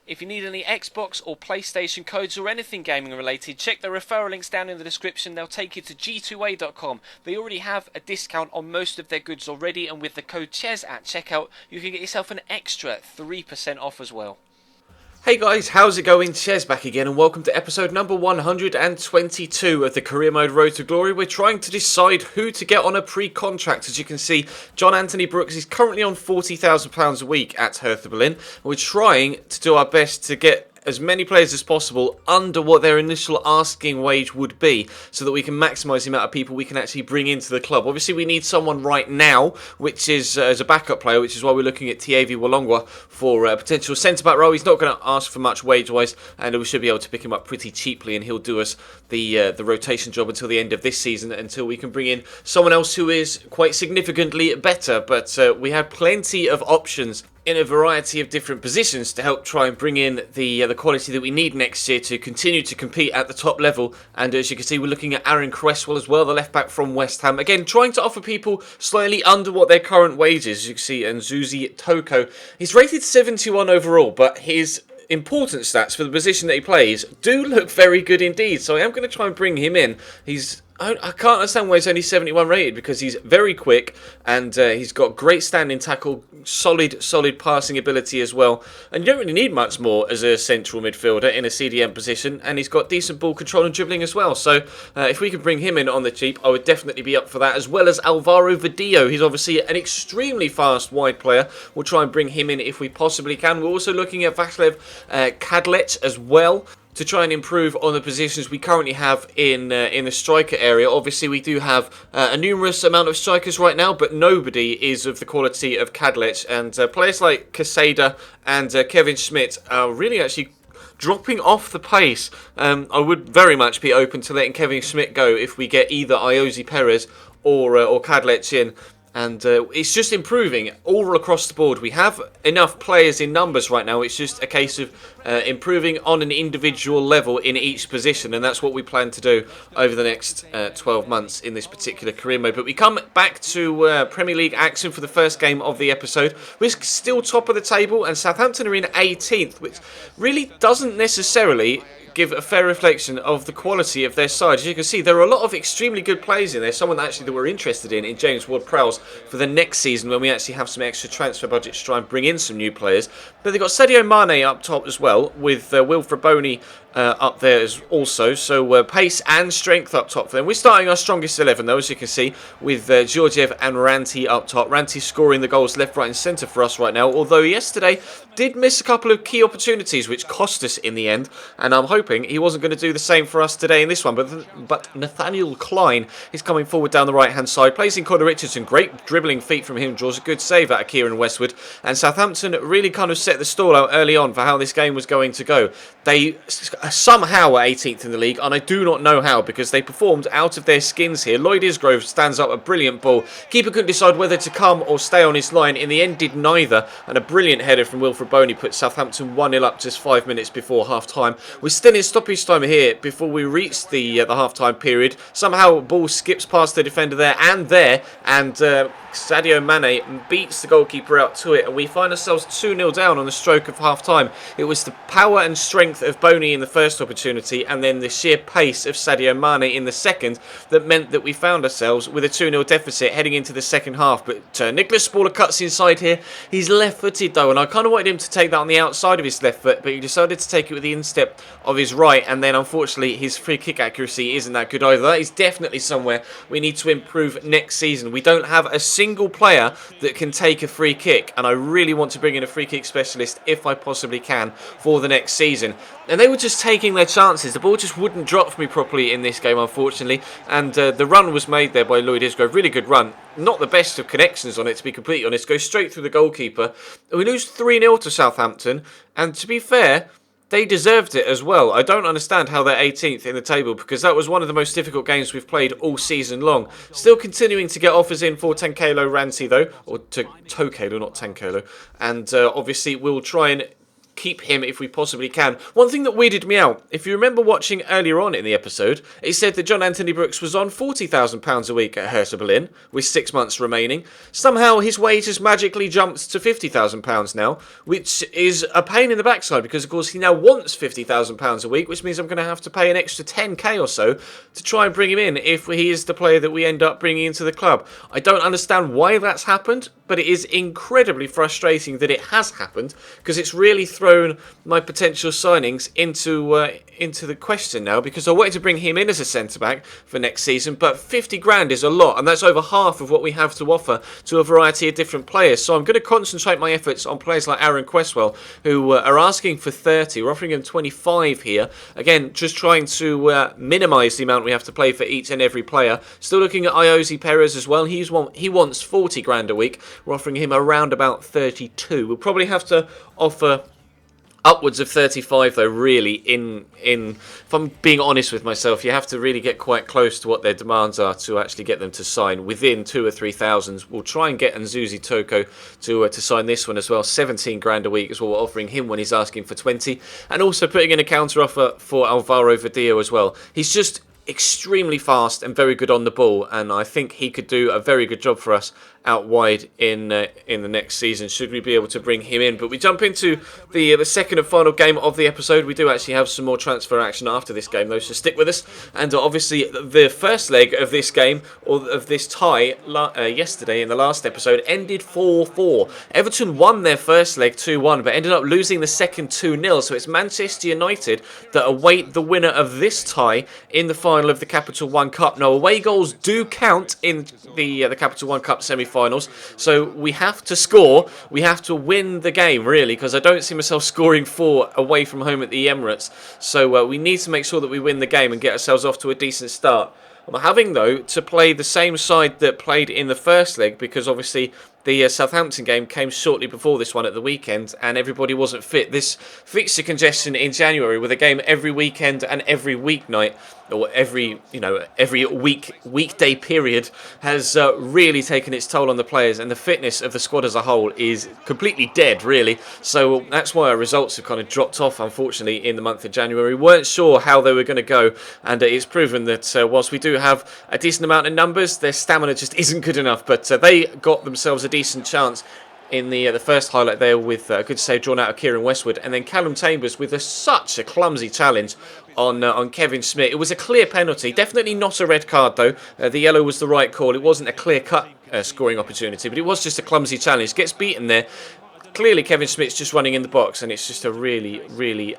If you need any Xbox or PlayStation codes or anything gaming related, check the referral links down in the description. They'll take you to g2a.com. They already have a discount on most of their goods already, and with the code CHES at checkout, you can get yourself an extra 3% off as well. Hey guys, how's it going? Ches back again, and welcome to episode number 122 of the Career Mode Road to Glory. We're trying to decide who to get on a pre-contract. As you can see, John Anthony Brooks is currently on £40,000 a week at Hertha Berlin. We're trying to do our best to get as many players as possible under what their initial asking wage would be, so that we can maximise the amount of people we can actually bring into the club. Obviously, we need someone right now, which is as a backup player, which is why we're looking at Tievi Walongwa for a potential centre-back role. He's not going to ask for much wage-wise, and we should be able to pick him up pretty cheaply, and he'll do us the rotation job until the end of this season, until we can bring in someone else who is quite significantly better. But we have plenty of options in a variety of different positions to help try and bring in the quality that we need next year to continue to compete at the top level. And as you can see, we're looking at Aaron Cresswell as well, the left back from West Ham. Again, trying to offer people slightly under what their current wage is. As you can see, and Zuzi Toko, he's rated 71 overall, but his important stats for the position that he plays do look very good indeed. So I am going to try and bring him in. I can't understand why he's only 71 rated, because he's very quick and he's got great standing tackle, solid passing ability as well. And you don't really need much more as a central midfielder in a CDM position, and he's got decent ball control and dribbling as well. So if we could bring him in on the cheap, I would definitely be up for that, as well as Alvaro Vadillo. He's obviously an extremely fast wide player. We'll try and bring him in if we possibly can. We're also looking at Vaclav Kadlec as well, to try and improve on the positions we currently have in the striker area. Obviously, we do have a numerous amount of strikers right now, but nobody is of the quality of Kadlec. And players like Caseda and Kevin Schmidt are really actually dropping off the pace. I would very much be open to letting Kevin Schmidt go if we get either Iosi Perez or Kadlec in. And it's just improving all across the board. We have enough players in numbers right now. It's just a case of improving on an individual level in each position. And that's what we plan to do over the next 12 months in this particular career mode. But we come back to Premier League action for the first game of the episode. We're still top of the table, and Southampton are in 18th, which really doesn't necessarily give a fair reflection of the quality of their side. As you can see, there are a lot of extremely good players in there. Someone actually that we're interested in James Ward-Prowse, for the next season when we actually have some extra transfer budget to try and bring in some new players. But they've got Sadio Mane up top as well, with Wilfred Boney up there as also. So pace and strength up top for them. We're starting our strongest 11 though, as you can see, with Georgiev and Ranti up top. Ranti scoring the goals left, right and centre for us right now, although yesterday did miss a couple of key opportunities which cost us in the end, and I'm hoping he wasn't going to do the same for us today in this one. But Nathaniel Klein is coming forward down the right hand side, placing Connor Richardson. Great dribbling feet from him, draws a good save out of Kieran Westwood, and Southampton really kind of set the stall out early on for how this game was going to go. They somehow are 18th in the league, and I do not know how, because they performed out of their skins here. Lloyd Isgrove stands up a brilliant ball. Keeper couldn't decide whether to come or stay on his line. In the end, did neither, and a brilliant header from Wilfred Boney put Southampton 1-0 up just 5 minutes before half-time. We're still in stoppage time here before we reach the half-time period. Somehow, ball skips past the defender there, and Sadio Mane beats the goalkeeper out to it, and we find ourselves 2-0 down on the stroke of half-time. It was the power and strength of Boney in the first opportunity, and then the sheer pace of Sadio Mane in the second, that meant that we found ourselves with a 2-0 deficit heading into the second half. But Nicholas Spaller cuts inside here. He's left-footed though, and I kind of wanted him to take that on the outside of his left foot, but he decided to take it with the instep of his right, and then unfortunately his free kick accuracy isn't that good either. That is definitely somewhere we need to improve next season. We don't have a single player that can take a free kick, and I really want to bring in a free kick specialist if I possibly can for the next season. And they were just taking their chances. The ball just wouldn't drop for me properly in this game, unfortunately, and the run was made there by Lloyd Isgrove. Really good run. Not the best of connections on it, to be completely honest. Goes straight through the goalkeeper. We lose 3-0 to Southampton, and to be fair, they deserved it as well. I don't understand how they're 18th in the table, because that was one of the most difficult games we've played all season long. Still continuing to get offers in for Tankelo Ranti though, or Tokelo, not Tankelo. And obviously we'll try and keep him if we possibly can. One thing that weirded me out, if you remember watching earlier on in the episode, it said that John Anthony Brooks was on £40,000 a week at Hertha Berlin, with 6 months remaining. Somehow his wage has magically jumped to £50,000 now, which is a pain in the backside, because of course he now wants £50,000 a week, which means I'm going to have to pay an extra 10k or so to try and bring him in if he is the player that we end up bringing into the club. I don't understand why that's happened, but it is incredibly frustrating that it has happened, because it's really thrown my potential signings into the question now, because I wanted to bring him in as a centre-back for next season, but 50 grand is a lot, and that's over half of what we have to offer to a variety of different players. So I'm going to concentrate my efforts on players like Aaron Cresswell, who are asking for 30. We're offering him 25 here. Again, just trying to minimise the amount we have to play for each and every player. Still looking at Iosi Perez as well. He wants 40 grand a week. We're offering him around about 32. We'll probably have to offer upwards of 35 though, really, if I'm being honest with myself, you have to really get quite close to what their demands are to actually get them to sign within 2,000 or 3,000. We'll try and get Nzuzi Toko to sign this one as well. 17 grand a week is what we're offering him when he's asking for 20, and also putting in a counter offer for Alvaro Vadillo as well. He's just extremely fast and very good on the ball, and I think he could do a very good job for us out wide in the next season, should we be able to bring him in. But we jump into the second and final game of the episode. We do actually have some more transfer action after this game though, so stick with us. And obviously the first leg of this game, or of this tie, yesterday in the last episode, ended 4-4. Everton won their first leg 2-1, but ended up losing the second 2-0. So it's Manchester United that await the winner of this tie in the final of the Capital One Cup. Now, away goals do count in the Capital One Cup semi-finals, so we have to score. We have to win the game, really, because I don't see myself scoring 4 away from home at the Emirates. So we need to make sure that we win the game and get ourselves off to a decent start. I'm having, though, to play the same side that played in the first leg, because obviously the Southampton game came shortly before this one at the weekend, and everybody wasn't fit. This fixture congestion in January, with a game every weekend and every weeknight, or every weekday period, has really taken its toll on the players, and the fitness of the squad as a whole is completely dead, really. So that's why our results have kind of dropped off, unfortunately, in the month of January. We weren't sure how they were going to go, and it's proven that whilst we do have a decent amount of numbers, their stamina just isn't good enough. But they got themselves a decent chance in the first highlight there, with a good save drawn out of Kieran Westwood, and then Callum Chambers with such a clumsy challenge on Kevin Schmidt. It was a clear penalty, definitely not a red card though. The yellow was the right call. It wasn't a clear-cut scoring opportunity, but it was just a clumsy challenge. Gets beaten there. Clearly Kevin Schmidt's just running in the box, and it's just a really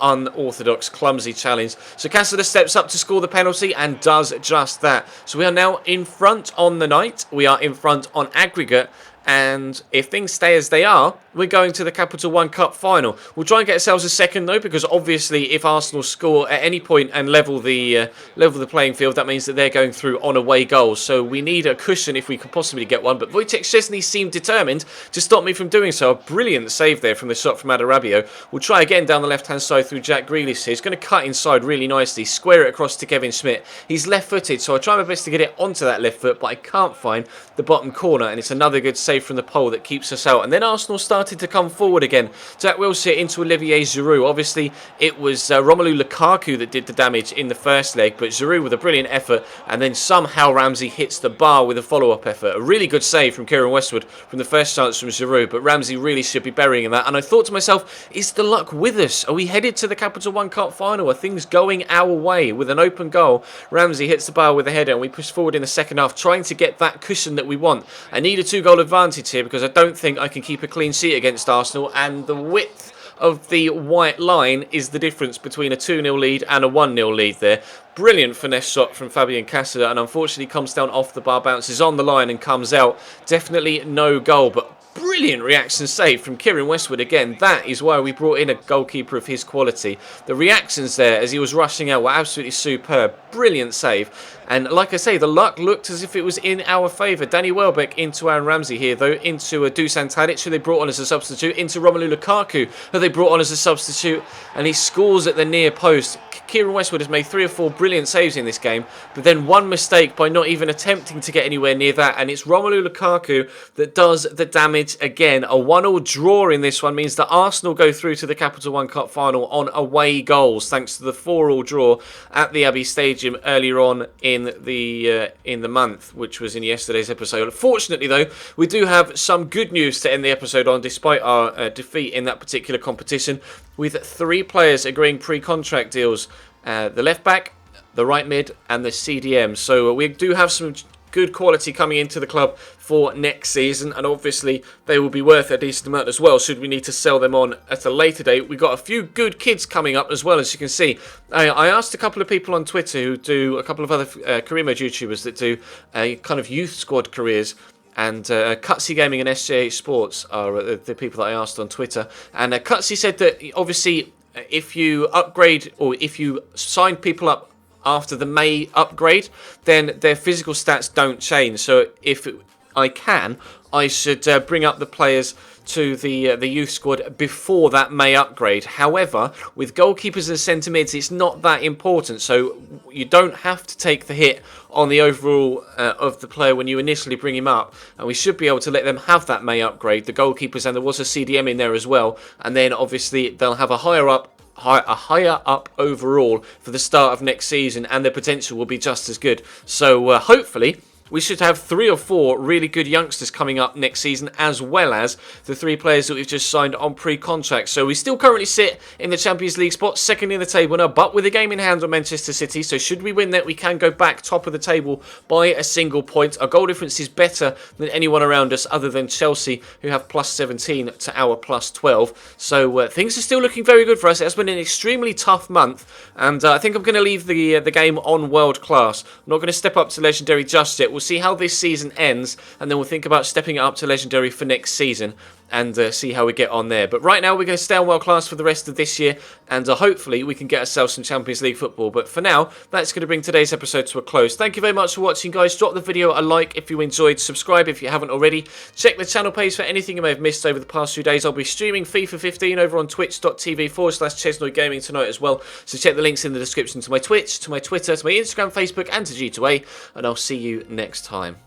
unorthodox, clumsy challenge. So Cassada steps up to score the penalty and does just that. So we are now in front on the night. We are in front on aggregate. And if things stay as they are, we're going to the Capital One Cup final. We'll try and get ourselves a second though, because obviously if Arsenal score at any point and level the playing field, that means that they're going through on away goals. So we need a cushion if we could possibly get one. But Wojciech Szczesny seemed determined to stop me from doing so. A brilliant save there from the shot from Adarabio. We'll try again down the left-hand side through Jack Grealish here. He's going to cut inside really nicely, square it across to Kevin Schmidt. He's left-footed, so I try my best to get it onto that left foot, but I can't find the bottom corner, and it's another good save from the pole that keeps us out. And then Arsenal started to come forward again. Jack Wilshere into Olivier Giroud. Obviously it was Romelu Lukaku that did the damage in the first leg, but Giroud with a brilliant effort, and then somehow Ramsey hits the bar with a follow-up effort. A really good save from Kieran Westwood from the first chance from Giroud, but Ramsey really should be burying that. And I thought to myself, is the luck with us? Are we headed to the Capital One Cup final? Are things going our way? With an open goal, Ramsey hits the bar with a header, and we push forward in the second half, trying to get that cushion that we want. I need a 2-goal advantage here, because I don't think I can keep a clean sheet against Arsenal, and the width of the white line is the difference between a 2-0 lead and a 1-0 lead there. Brilliant finesse shot from Fabian Cassada, and unfortunately comes down off the bar, bounces on the line and comes out. Definitely no goal, but brilliant reaction save from Kieran Westwood again. That is why we brought in a goalkeeper of his quality. The reactions there as he was rushing out were absolutely superb. Brilliant save. And like I say, the luck looked as if it was in our favour. Danny Welbeck into Aaron Ramsey here, though, into Dusan Tadic, who they brought on as a substitute, into Romelu Lukaku, who they brought on as a substitute, and he scores at the near post. Kieran Westwood has made 3 or 4 brilliant saves in this game, but then one mistake by not even attempting to get anywhere near that, and it's Romelu Lukaku that does the damage again. A 1-1 draw in this one means that Arsenal go through to the Capital One Cup final on away goals, thanks to the 4-4 draw at the Abbey Stadium earlier on in the month, which was in yesterday's episode. Fortunately, though, we do have some good news to end the episode on, despite our defeat in that particular competition, with 3 players agreeing pre-contract deals. The left back, the right mid, and the CDM. So we do have some good quality coming into the club for next season, and obviously they will be worth a decent amount as well should we need to sell them on at a later date. We've got a few good kids coming up as well, as you can see. I asked a couple of people on Twitter who do, a couple of other career mode YouTubers that do kind of youth squad careers, and Cutsy Gaming and SJH Sports are the people that I asked on Twitter. And Cutsy said that obviously if you upgrade, or if you sign people up after the May upgrade, then their physical stats don't change. So if I should bring up the players to the youth squad before that May upgrade. However, with goalkeepers and centre mids, it's not that important, so you don't have to take the hit on the overall of the player when you initially bring him up, and we should be able to let them have that May upgrade, the goalkeepers, and there was a CDM in there as well, and then obviously they'll have a higher up overall for the start of next season, and their potential will be just as good. So hopefully we should have 3 or 4 really good youngsters coming up next season, as well as the 3 players that we've just signed on pre-contract. So we still currently sit in the Champions League spot, second in the table now, but with a game in hand on Manchester City. So should we win that, we can go back top of the table by a single point. Our goal difference is better than anyone around us other than Chelsea, who have plus 17 to our plus 12. So things are still looking very good for us. It has been an extremely tough month, and I think I'm going to leave the game on world class. I'm not going to step up to legendary just yet. We'll see how this season ends, and then we'll think about stepping it up to legendary for next season and see how we get on there. But right now we're going to stay on world class for the rest of this year, and hopefully we can get ourselves some Champions League football. But for now, that's going to bring today's episode to a close. Thank you very much for watching, guys. Drop the video a like if you enjoyed, subscribe if you haven't already, check the channel page for anything you may have missed over the past few days. I'll be streaming FIFA 15 over on twitch.tv/Chesnoid Gaming tonight as well, so check the links in the description to my Twitch, to my Twitter, to my Instagram, Facebook, and to G2A, and I'll see you next time.